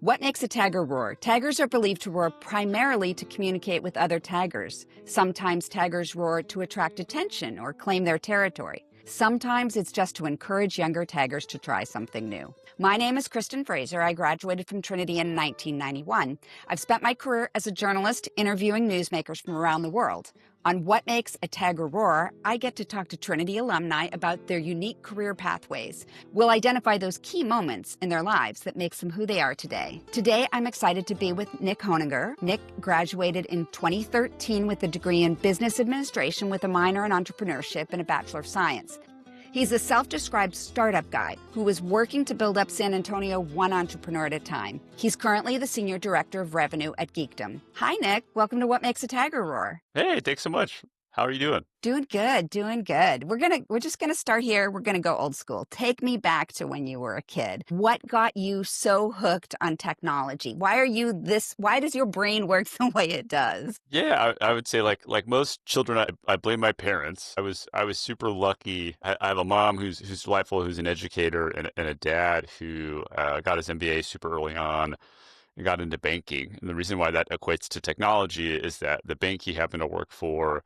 What makes a tagger roar? Taggers are believed to roar primarily to communicate with other taggers. Sometimes taggers roar to attract attention or claim their territory. Sometimes it's just to encourage younger taggers to try something new. My name is Kristen Fraser. I graduated from Trinity in 1991. I've spent my career as a journalist interviewing newsmakers from around the world. On What Makes a Tagger Roar, I get to talk to Trinity alumni about their unique career pathways. We'll identify those key moments in their lives that makes them who they are today. Today, I'm excited to be with Nick Honegger. Nick graduated in 2013 with a degree in business administration with a minor in entrepreneurship and a Bachelor of Science. He's a self-described startup guy who was working to build up San Antonio one entrepreneur at a time. He's currently the Senior Director of Revenue at Geekdom. Hi, Nick. Welcome to What Makes a Tagger Roar. Hey, thanks so much. How are you doing? Doing good. We're just gonna start here. We're gonna go old school. Take me back to when you were a kid. What got you so hooked on technology? Why does your brain work the way it does? Yeah, I would say like most children, I blame my parents. I was super lucky. I have a mom who's delightful, who's an educator, and a dad who got his MBA super early on and got into banking. And the reason why that equates to technology is that the bank he happened to work for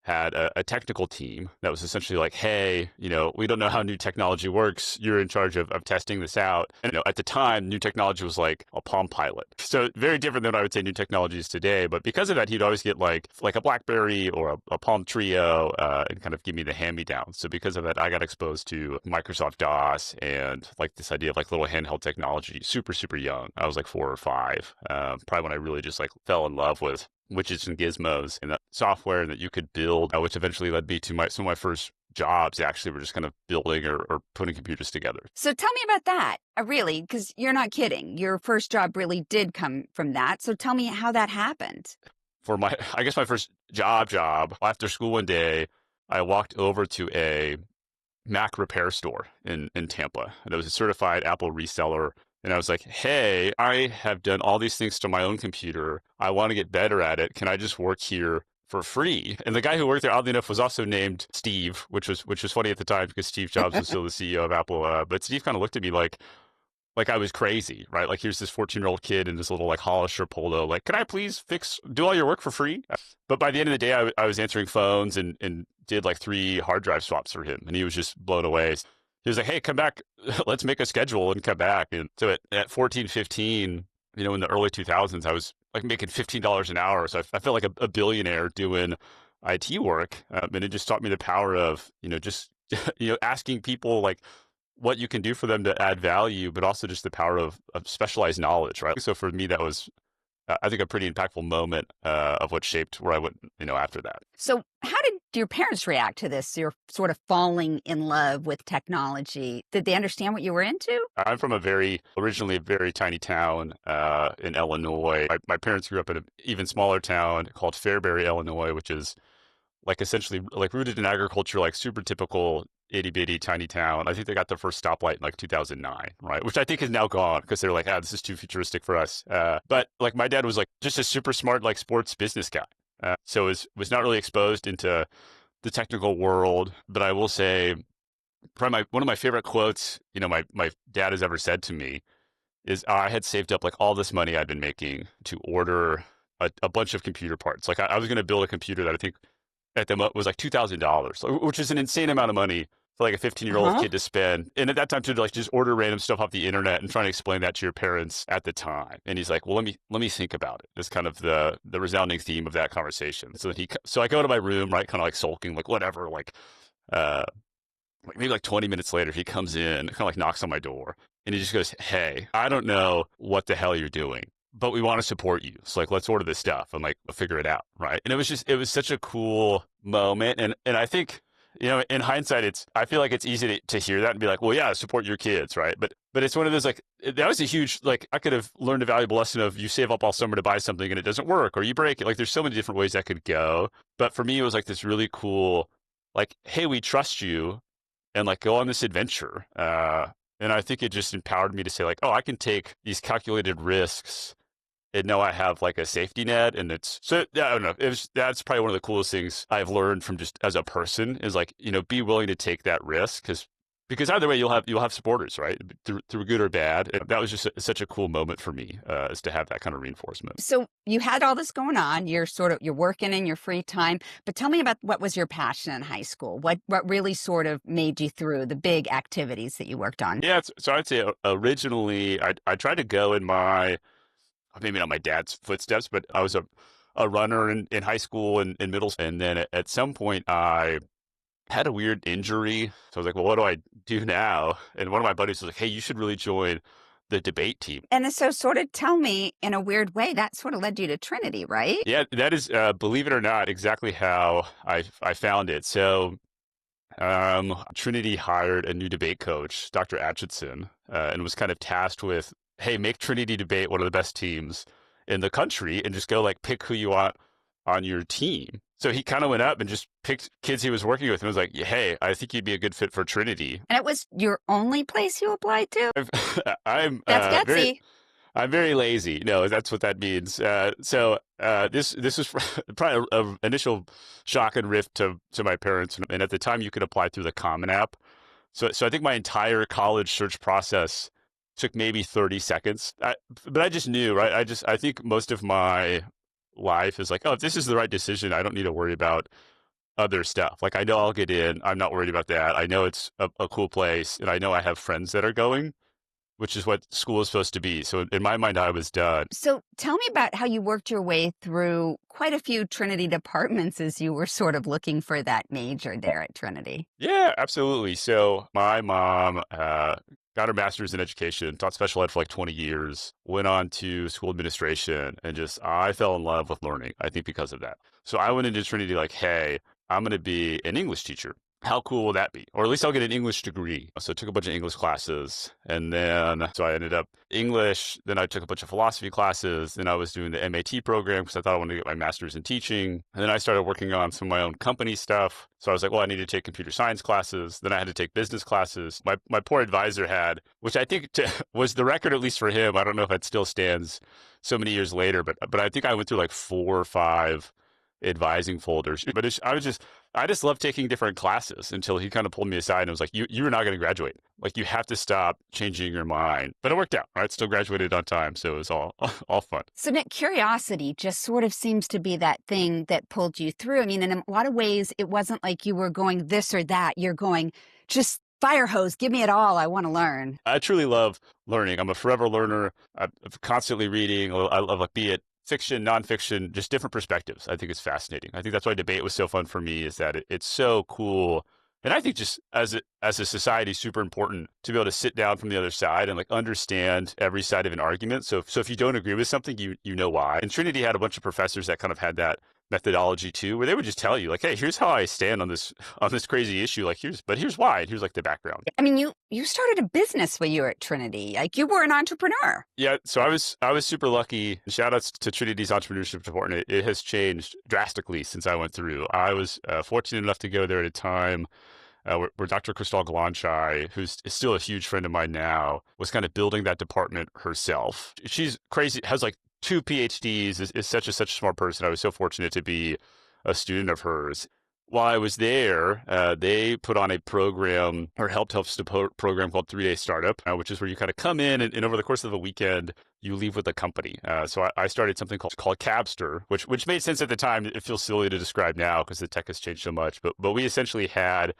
had a technical team that was essentially like, hey, we don't know how new technology works. You're in charge of testing this out. And at the time, new technology was like a Palm Pilot. So very different than what I would say new technology is today. But because of that, he'd always get like a BlackBerry or a Palm Trio and kind of give me the hand-me-down. So because of that, I got exposed to Microsoft DOS and like this idea of like little handheld technology super, super young. I was like 4 or 5, probably when I really just like fell in love with widgets and gizmos and that software that you could build, which eventually led me to some of my first jobs actually were just kind of building or putting computers together. So tell me about that, really, because you're not kidding. Your first job really did come from that. So tell me how that happened. For my first job after school one day, I walked over to a Mac repair store in Tampa, and it was a certified Apple reseller. And I was like, hey, I have done all these things to my own computer. I want to get better at it. Can I just work here for free? And the guy who worked there, oddly enough, was also named Steve, which was funny at the time because Steve Jobs was still the CEO of Apple. But Steve kind of looked at me like I was crazy, right? Like, here's this 14-year-old kid in this little like Hollister polo. Like, can I please do all your work for free? But by the end of the day, I was answering phones and did like 3 hard drive swaps for him. And he was just blown away. He was like, hey, come back. Let's make a schedule and come back. And so at 14, 15, in the early 2000s, I was like making $15 an hour. So I felt like a billionaire doing IT work. And it just taught me the power of, just, asking people like what you can do for them to add value, but also just the power of specialized knowledge, right? So for me, that was, I think, a pretty impactful moment of what shaped where I went, after that. So how did your parents react to this? You're sort of falling in love with technology. Did they understand what you were into? I'm from originally a very tiny town in Illinois. My parents grew up in an even smaller town called Fairbury, Illinois, which is like essentially like rooted in agriculture, like super typical itty bitty tiny town. I think they got their first stoplight in like 2009, right? Which I think is now gone because they're like, this is too futuristic for us. But like my dad was like just a super smart like sports business guy. So was not really exposed into the technical world. But I will say probably one of my favorite quotes, my dad has ever said to me is I had saved up like all this money I'd been making to order a bunch of computer parts. Like I was going to build a computer that I think at the was like $2,000, which is an insane amount of money for like a 15-year-old kid to spend. And at that time to like just order random stuff off the internet and trying to explain that to your parents at the time. And he's like, well, let me think about it. That's kind of the resounding theme of that conversation. So I go to my room, right, kind of like sulking, like whatever, like maybe like 20 minutes later, he comes in, kind of like knocks on my door, and he just goes, hey, I don't know what the hell you're doing, but we want to support you. So like, let's order this stuff and like figure it out. Right. And it was such a cool moment. And I think, in hindsight, I feel like it's easy to hear that and be like, well, yeah, support your kids. Right. But it's one of those, like, that was a huge, like, I could have learned a valuable lesson of you save up all summer to buy something and it doesn't work or you break it. Like, there's so many different ways that could go. But for me, it was like this really cool, like, hey, we trust you and like go on this adventure. And I think it just empowered me to say like, oh, I can take these calculated risks and know I have like a safety net. And I don't know, that's probably one of the coolest things I've learned from just as a person is like, be willing to take that risk. Cause because either way you'll have supporters, right? Through good or bad. And that was just such a cool moment for me, is to have that kind of reinforcement. So you had all this going on. You're working in your free time, but tell me about what was your passion in high school? What really sort of made you through the big activities that you worked on? Yeah, so I'd say originally I tried to go in my, maybe not my dad's footsteps, but I was a runner in high school and in middle school. And then at some point I had a weird injury. So I was like, well, what do I do now? And one of my buddies was like, hey, you should really join the debate team. And so sort of tell me in a weird way, that sort of led you to Trinity, right? Yeah, that is, believe it or not, exactly how I found it. So Trinity hired a new debate coach, Dr. Atchison, and was kind of tasked with, hey, make Trinity Debate one of the best teams in the country and just go like pick who you want on your team. So he kind of went up and just picked kids he was working with and was like, hey, I think you'd be a good fit for Trinity. And it was your only place you applied to? I'm That's gutsy. I'm very lazy. No, that's what that means. This was probably an initial shock and rift to my parents. And at the time, you could apply through the Common App. So I think my entire college search process took maybe 30 seconds. But I just knew, right? I think most of my life is like, oh, if this is the right decision, I don't need to worry about other stuff. Like I know I'll get in. I'm not worried about that. I know it's a cool place, and I know I have friends that are going, which is what school is supposed to be. So in my mind, I was done. So tell me about how you worked your way through quite a few Trinity departments as you were sort of looking for that major there at Trinity. Yeah, absolutely. So my mom got her master's in education, taught special ed for like 20 years, went on to school administration, and just I fell in love with learning, I think because of that. So I went into Trinity like, hey, I'm going to be an English teacher. How cool will that be? Or at least I'll get an English degree. So I took a bunch of English classes, and then so I ended up English. Then I took a bunch of philosophy classes. Then I was doing the MAT program because I thought I wanted to get my master's in teaching. And then I started working on some of my own company stuff. So I was like, well, I need to take computer science classes. Then I had to take business classes. My poor advisor had, which I think was the record, at least for him. I don't know if it still stands so many years later, but I think I went through like 4 or 5 advising folders. But I just love taking different classes until he kind of pulled me aside and was like, you're not going to graduate. Like you have to stop changing your mind. But it worked out, right? Still graduated on time. So it was all fun. So Nick, curiosity just sort of seems to be that thing that pulled you through. I mean, in a lot of ways, it wasn't like you were going this or that. You're going, just fire hose, give me it all. I want to learn. I truly love learning. I'm a forever learner. I'm constantly reading. I love, like, be it fiction, nonfiction, just different perspectives. I think it's fascinating. I think that's why debate was so fun for me, is that it's so cool. And I think just as a society, super important to be able to sit down from the other side and like understand every side of an argument. So if you don't agree with something, you know why. And Trinity had a bunch of professors that kind of had that methodology too, where they would just tell you like, hey, here's how I stand on this crazy issue. Like here's why. And here's like the background. I mean, you started a business when you were at Trinity. Like you were an entrepreneur. Yeah. So I was super lucky. Shout outs to Trinity's entrepreneurship department. It has changed drastically since I went through. I was fortunate enough to go there at a time where Dr. Crystal Galanchai, who's still a huge friend of mine now, was kind of building that department herself. She's crazy, has like 2 PhDs, is such a smart person. I was so fortunate to be a student of hers. While I was there, they put on a program, or helped us a program called 3-Day Startup, which is where you kind of come in and over the course of a weekend, you leave with a company. So I started something called Cabster, which made sense at the time. It feels silly to describe now because the tech has changed so much. But we essentially had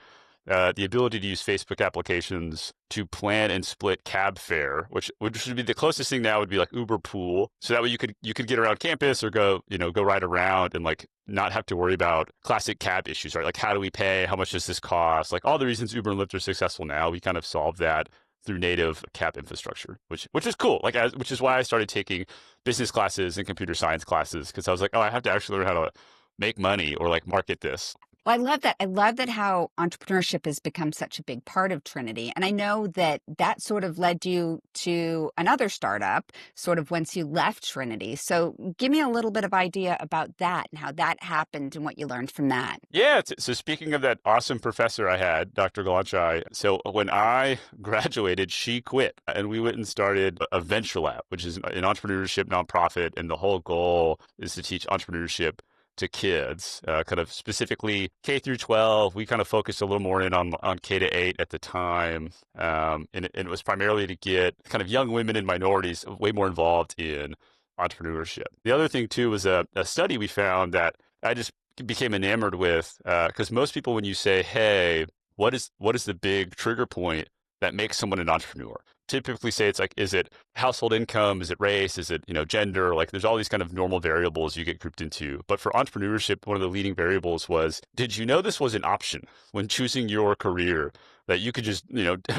the ability to use Facebook applications to plan and split cab fare, which would be the closest thing now would be like Uber Pool. So that way you could get around campus or go ride around and like not have to worry about classic cab issues, right? Like how do we pay? How much does this cost? Like all the reasons Uber and Lyft are successful now, we kind of solved that through native cab infrastructure, which is cool. Like which is why I started taking business classes and computer science classes, because I was like, oh, I have to actually learn how to make money or like market this. Well, I love that. I love that how entrepreneurship has become such a big part of Trinity. And I know that sort of led you to another startup sort of once you left Trinity. So give me a little bit of idea about that and how that happened and what you learned from that. Yeah. So speaking of that awesome professor I had, Dr. Galanchai, so when I graduated, she quit and we went and started a venture lab, which is an entrepreneurship nonprofit. And the whole goal is to teach entrepreneurship to kids, kind of specifically K through 12. We kind of focused a little more in on K to 8 at the time. And it was primarily to get kind of young women and minorities way more involved in entrepreneurship. The other thing too was a study we found that I just became enamored with, because most people, when you say, hey, what is the big trigger point that makes someone an entrepreneur? Typically say it's like, is it household income? Is it race? Is it, gender? Like there's all these kind of normal variables you get grouped into. But for entrepreneurship, one of the leading variables was, did you know this was an option when choosing your career, that you could just,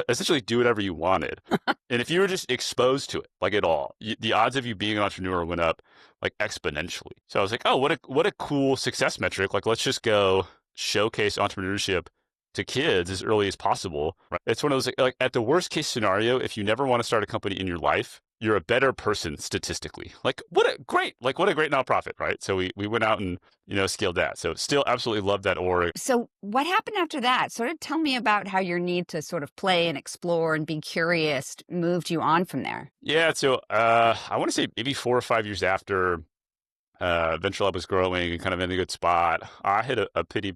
essentially do whatever you wanted? And if you were just exposed to it, like at all, the odds of you being an entrepreneur went up like exponentially. So I was like, oh, what a cool success metric. Like, let's just go showcase entrepreneurship to kids as early as possible. Right? It's one of those, like at the worst case scenario, if you never want to start a company in your life, you're a better person statistically. Like what a great nonprofit, right? So we went out and, scaled that. So still absolutely love that org. So what happened after that? Sort of tell me about how your need to sort of play and explore and be curious moved you on from there. Yeah. So I want to say maybe 4 or 5 years after Venture Lab was growing and kind of in a good spot, I hit a pretty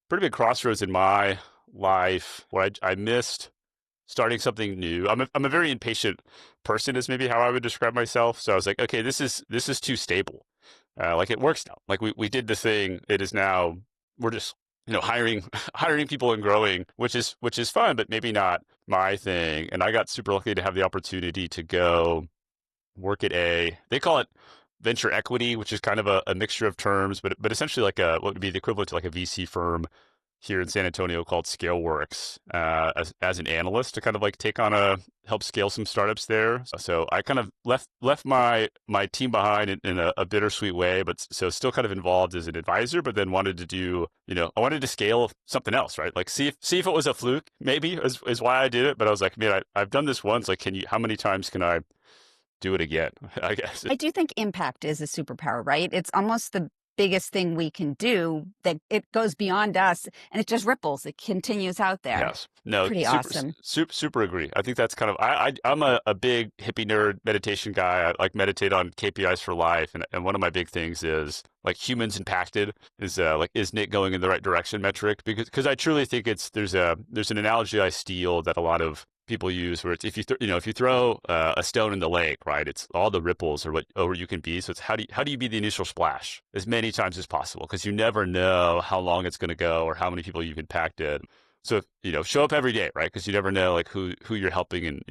big crossroads in my life where I missed starting something new. I'm a very impatient person, is maybe how I would describe myself. So I was like, okay, this is too stable. Like it works now. Like we did the thing. It is now, we're just, hiring people and growing, which is fun, but maybe not my thing. And I got super lucky to have the opportunity to go work at they call it venture equity, which is kind of a mixture of terms, but essentially like what would be the equivalent to like a VC firm here in San Antonio called ScaleWorks, as an analyst to kind of like help scale some startups there. So I kind of left my team behind in a bittersweet way, but so still kind of involved as an advisor, but then wanted to do, I wanted to scale something else, right? Like see if it was a fluke, maybe is why I did it. But I was like, man, I've done this once. Like, how many times can I do it again? I guess. I do think impact is a superpower, right? It's almost the biggest thing we can do, that it goes beyond us and it just ripples. It continues out there. Yes. No, Pretty awesome. Super agree. I think that's kind of, I'm a big hippie nerd meditation guy. I like meditate on KPIs for life. And one of my big things is like humans impacted is is Nick going in the right direction metric? Because I truly think there's an analogy I steal that a lot of people use where it's if you throw a stone in the lake, right? It's all the ripples are what you can be. So it's how do you be the initial splash as many times as possible, because you never know how long it's going to go or how many people you've impacted. So show up every day, right? Because you never know like who you're helping and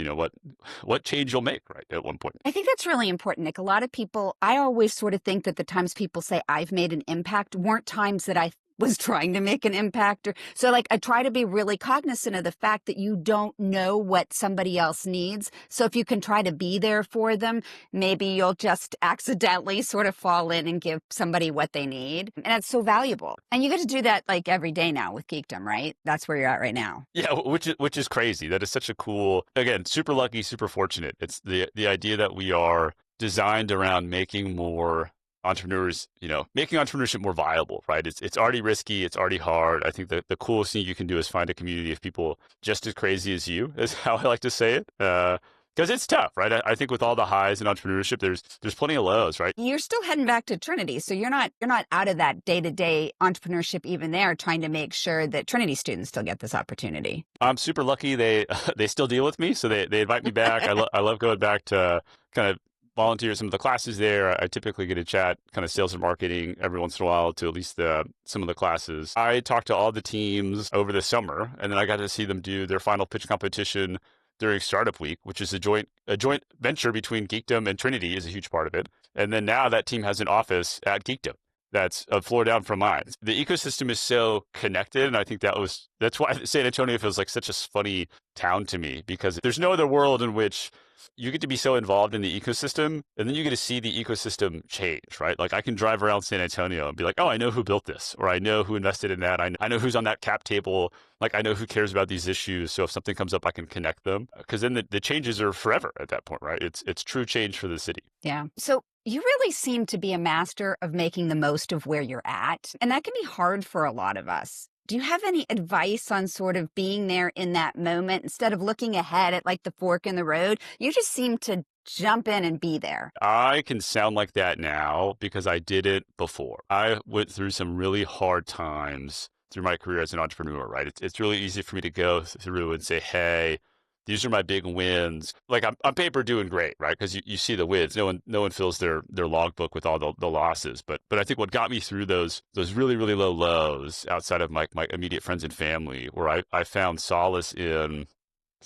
what change you'll make, right, at one point. I think that's really important, Nick. A lot of people, I always sort of think that the times people say I've made an impact weren't times that I was trying to make an impact. So like I try to be really cognizant of the fact that you don't know what somebody else needs. So if you can try to be there for them, maybe you'll just accidentally sort of fall in and give somebody what they need. And it's so valuable. And you get to do that like every day now with Geekdom, right? That's where you're at right now. Yeah, which is crazy. That is such a cool, again, super lucky, super fortunate. It's the idea that we are designed around making more entrepreneurs, making entrepreneurship more viable, right? It's already risky. It's already hard. I think that the coolest thing you can do is find a community of people just as crazy as you, is how I like to say it. Because it's tough, right? I think with all the highs in entrepreneurship, there's plenty of lows, right? You're still heading back to Trinity, so you're not out of that day-to-day entrepreneurship even there, trying to make sure that Trinity students still get this opportunity. I'm super lucky. They still deal with me, so they invite me back. I love going back to kind of volunteer some of the classes there. I typically get a chat kind of sales and marketing every once in a while to at least some of the classes. I talked to all the teams over the summer, and then I got to see them do their final pitch competition during Startup Week, which is a joint venture between Geekdom and Trinity, is a huge part of it. And then now that team has an office at Geekdom that's a floor down from mine. The ecosystem is so connected, and I think that's why San Antonio feels like such a funny town to me, because there's no other world in which you get to be so involved in the ecosystem, and then you get to see the ecosystem change, right? Like I can drive around San Antonio and be like, oh, I know who built this, or I know who invested in that. I know who's on that cap table. Like I know who cares about these issues. So if something comes up, I can connect them, because then the changes are forever at that point, right? It's true change for the city. Yeah. So you really seem to be a master of making the most of where you're at. And that can be hard for a lot of us. Do you have any advice on sort of being there in that moment instead of looking ahead at like the fork in the road? You just seem to jump in and be there? I can sound like that now because I did it before. I went through some really hard times through my career as an entrepreneur, right? It's really easy for me to go through and say, hey, these are my big wins. Like I'm on paper doing great, right? Because you see the wins. No one fills their logbook with all the losses. But I think what got me through those really, really low lows outside of my immediate friends and family, where I found solace in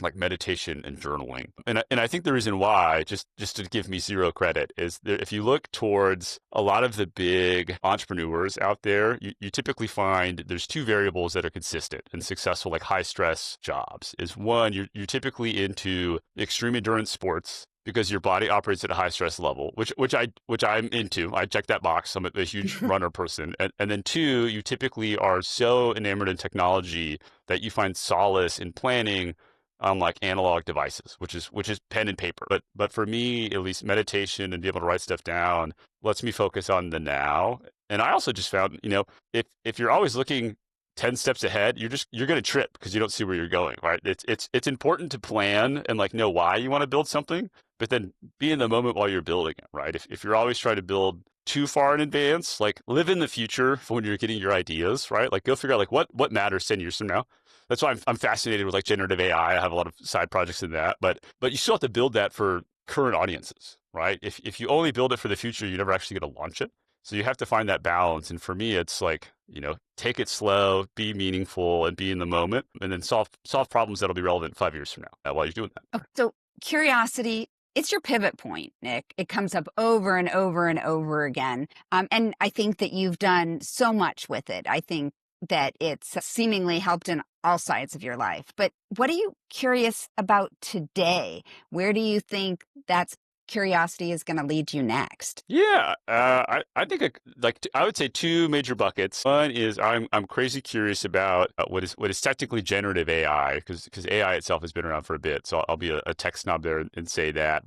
like meditation and journaling. And I think the reason why, just to give me zero credit, is that if you look towards a lot of the big entrepreneurs out there, you typically find there's two variables that are consistent and successful, like high stress jobs. Is one, you're typically into extreme endurance sports because your body operates at a high stress level, which I'm into. I check that box. I'm a huge runner person. And then two, you typically are so enamored in technology that you find solace in planning on like analog devices, which is pen and paper. But for me, at least meditation and be able to write stuff down lets me focus on the now. And I also just found, if you're always looking 10 steps ahead, you're going to trip because you don't see where you're going, right? It's important to plan and like know why you want to build something, but then be in the moment while you're building it, right? If you're always trying to build too far in advance, like live in the future for when you're getting your ideas, right? Like go figure out like what matters 10 years from now. That's why I'm fascinated with like generative AI. I have a lot of side projects in that, but you still have to build that for current audiences, right? If you only build it for the future, you're never actually going to launch it. So you have to find that balance. And for me, it's like, take it slow, be meaningful, and be in the moment, and then solve problems that'll be relevant 5 years from now while you're doing that. Oh, so curiosity, it's your pivot point, Nick. It comes up over and over and over again. And I think that you've done so much with it. I think that it's seemingly helped in all sides of your life. But what are you curious about today? Where do you think that's curiosity is going to lead you next? Yeah, I think I would say two major buckets. One is I'm crazy curious about what is technically generative AI because AI itself has been around for a bit. So I'll be a tech snob there and say that.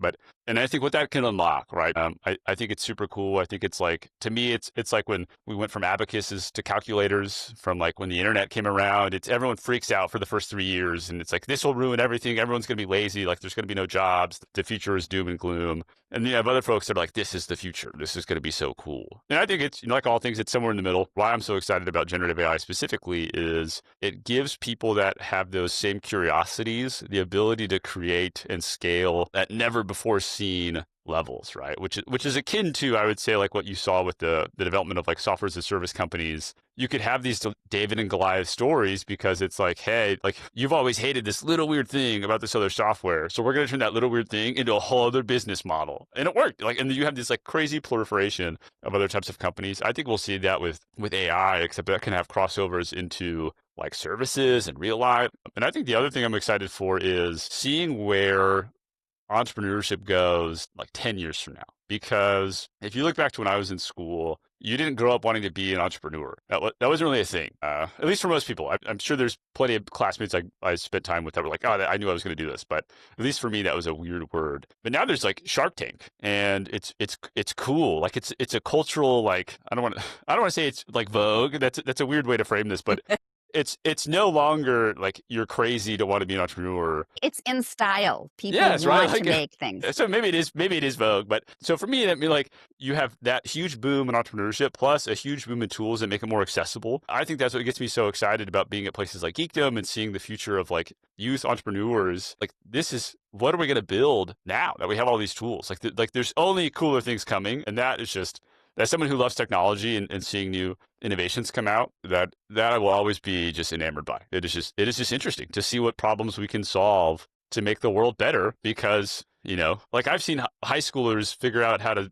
And I think what that can unlock, right? I think it's super cool. I think it's like, to me, it's like when we went from abacuses to calculators, from like when the internet came around. Everyone freaks out for the first 3 years, and it's like this will ruin everything. Everyone's going to be lazy. Like there's going to be no jobs. The future is doom and gloom. And you have other folks that are like, this is the future. This is going to be so cool. And I think it's, like all things, it's somewhere in the middle. Why I'm so excited about generative AI specifically is it gives people that have those same curiosities the ability to create and scale at never before seen levels, right? Which is akin to, I would say, like what you saw with the development of like software as a service companies. You could have these David and Goliath stories because it's like, hey, like you've always hated this little weird thing about this other software, so we're going to turn that little weird thing into a whole other business model, and it worked. Like, and then you have this like crazy proliferation of other types of companies. I think we'll see that with AI, except that can have crossovers into like services and real life. And I think the other thing I'm excited for is seeing where entrepreneurship goes like 10 years from now. Because if you look back to when I was in school, you didn't grow up wanting to be an entrepreneur. That wasn't really a thing, at least for most people. I'm sure there's plenty of classmates I spent time with that were like, oh, I knew I was going to do this. But at least for me, that was a weird word. But now there's like Shark Tank, and it's cool. Like it's a cultural, like, I don't want to say it's like Vogue. That's a weird way to frame this, but it's no longer like you're crazy to want to be an entrepreneur. It's in style. People want right? to make things. So maybe it is Vogue. But so for me, like you have that huge boom in entrepreneurship plus a huge boom in tools that make it more accessible. I think that's what gets me so excited about being at places like Geekdom and seeing the future of like youth entrepreneurs. Like, this is, what are we going to build now that we have all these tools? Like there's only cooler things coming, and that is just, as someone who loves technology and seeing new innovations come out, that I will always be just enamored by. It is just interesting to see what problems we can solve to make the world better, because, like I've seen high schoolers figure out how to,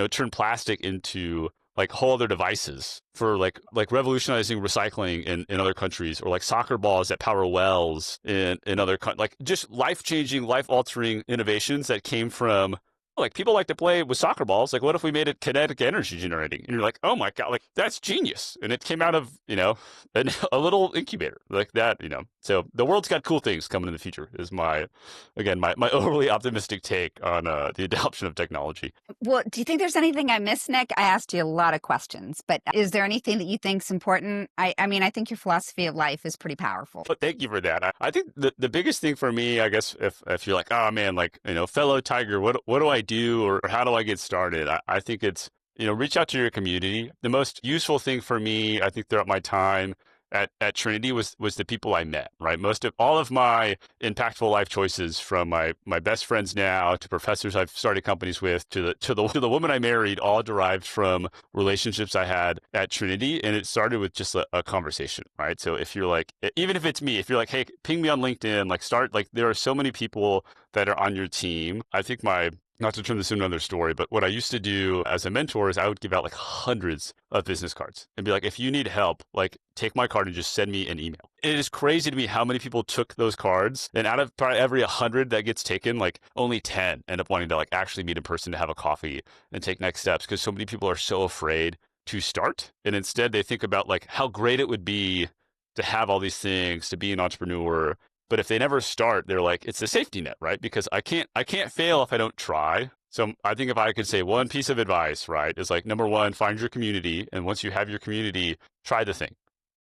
turn plastic into like whole other devices for like revolutionizing recycling in other countries, or like soccer balls that power wells in other countries, like just life-changing, life-altering innovations that came from like people like to play with soccer balls. Like, what if we made it kinetic energy generating? And you're like, oh my God, like that's genius. And it came out of, a little incubator like that, So the world's got cool things coming in the future is my overly optimistic take on the adoption of technology. Well, do you think there's anything I missed, Nick? I asked you a lot of questions, but is there anything that you think's important? I mean, I think your philosophy of life is pretty powerful. But thank you for that. I think the biggest thing for me, I guess, if you're like, oh man, like, fellow Tiger, what do I do or how do I get started? I think it's, reach out to your community. The most useful thing for me, I think throughout my time at Trinity was the people I met, right? All of my impactful life choices, from my best friends now to professors I've started companies with to the woman I married, all derived from relationships I had at Trinity. And it started with just a conversation, right? So if you're like, even if it's me, if you're like, hey, ping me on LinkedIn, there are so many people that are on your team. I think not to turn this into another story, but what I used to do as a mentor is I would give out like hundreds of business cards and be like, if you need help, like take my card and just send me an email. It is crazy to me how many people took those cards, and out of probably every 100 that gets taken, like only 10 end up wanting to like actually meet in person to have a coffee and take next steps, because so many people are so afraid to start. And instead they think about like how great it would be to have all these things, to be an entrepreneur. But if they never start, they're like, it's a safety net, right? Because I can't fail if I don't try. So I think if I could say one piece of advice, right, is like, number one, find your community. And once you have your community, try the thing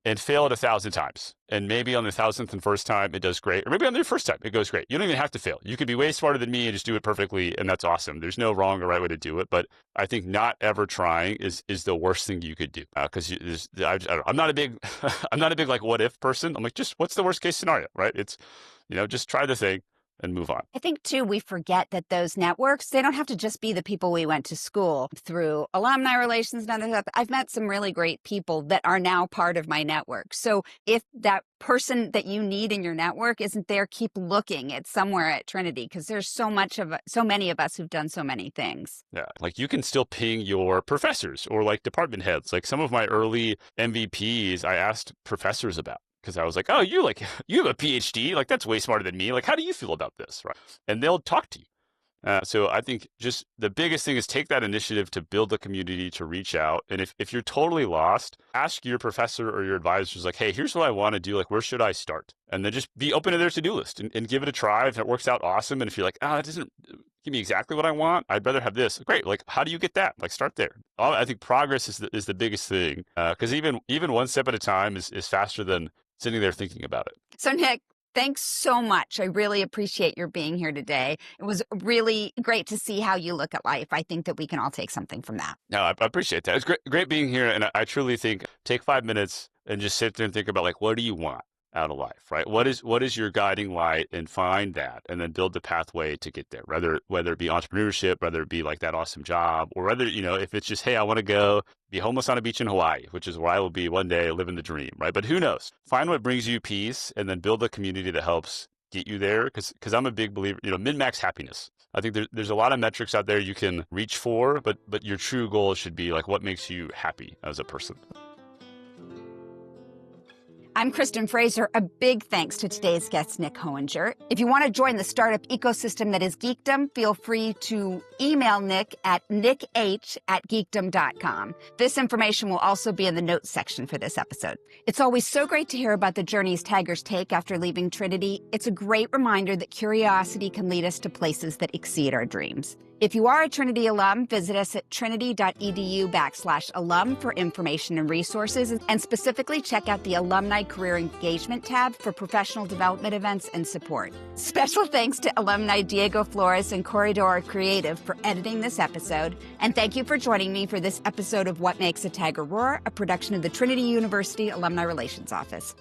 and fail it 1,000 times. And maybe on the 1,000th and first time, it does great. Or maybe on the first time, it goes great. You don't even have to fail. You could be way smarter than me and just do it perfectly. And that's awesome. There's no wrong or right way to do it. But I think not ever trying is the worst thing you could do. Because I'm not a big, I'm not a big like what if person. I'm like, just what's the worst case scenario, right? It's, just try the thing and move on. I think, too, we forget that those networks, they don't have to just be the people we went to school through alumni relations and other stuff. I've met some really great people that are now part of my network. So if that person that you need in your network isn't there, keep looking at somewhere at Trinity, because there's so many of us who've done so many things. Yeah, like you can still ping your professors or like department heads. Like some of my early MVPs, I asked professors about. Because I was like, oh, you have a PhD, like that's way smarter than me. Like, how do you feel about this, right? And they'll talk to you. So I think just the biggest thing is take that initiative to build a community, to reach out. And if you're totally lost, ask your professor or your advisors, like, hey, here's what I want to do. Like, where should I start? And then just be open to their to-do list and give it a try. If it works out, awesome. And if you're like, that doesn't give me exactly what I want, I'd rather have this. Great. Like, how do you get that? Like, start there. I think progress is the biggest thing. Because even one step at a time is faster than sitting there thinking about it. So, Nick, thanks so much. I really appreciate your being here today. It was really great to see how you look at life. I think that we can all take something from that. No, I appreciate that. It's great being here. And I truly think take 5 minutes and just sit there and think about, like, what do you want out of life, right? What is your guiding light, and find that, and then build the pathway to get there, whether it be entrepreneurship, whether it be like that awesome job, or whether, if it's just, hey, I want to go be homeless on a beach in Hawaii, which is where I will be one day, living the dream, right? But who knows? Find what brings you peace, and then build a community that helps get you there. Because I'm a big believer, min-max happiness. I think there's a lot of metrics out there you can reach for, but your true goal should be like what makes you happy as a person. I'm Kristen Fraser. A big thanks to today's guest, Nick Honegger. If you want to join the startup ecosystem that is geekdom, feel free to email Nick at nickh@geekdom.com. This information will also be in the notes section for this episode. It's always so great to hear about the journeys Tigers take after leaving Trinity. It's a great reminder that curiosity can lead us to places that exceed our dreams. If you are a Trinity alum, visit us at trinity.edu/alum for information and resources, and specifically check out the Alumni Career Engagement tab for professional development events and support. Special thanks to alumni Diego Flores and Corridor Creative for editing this episode, and thank you for joining me for this episode of What Makes a Tiger Roar, a production of the Trinity University Alumni Relations Office.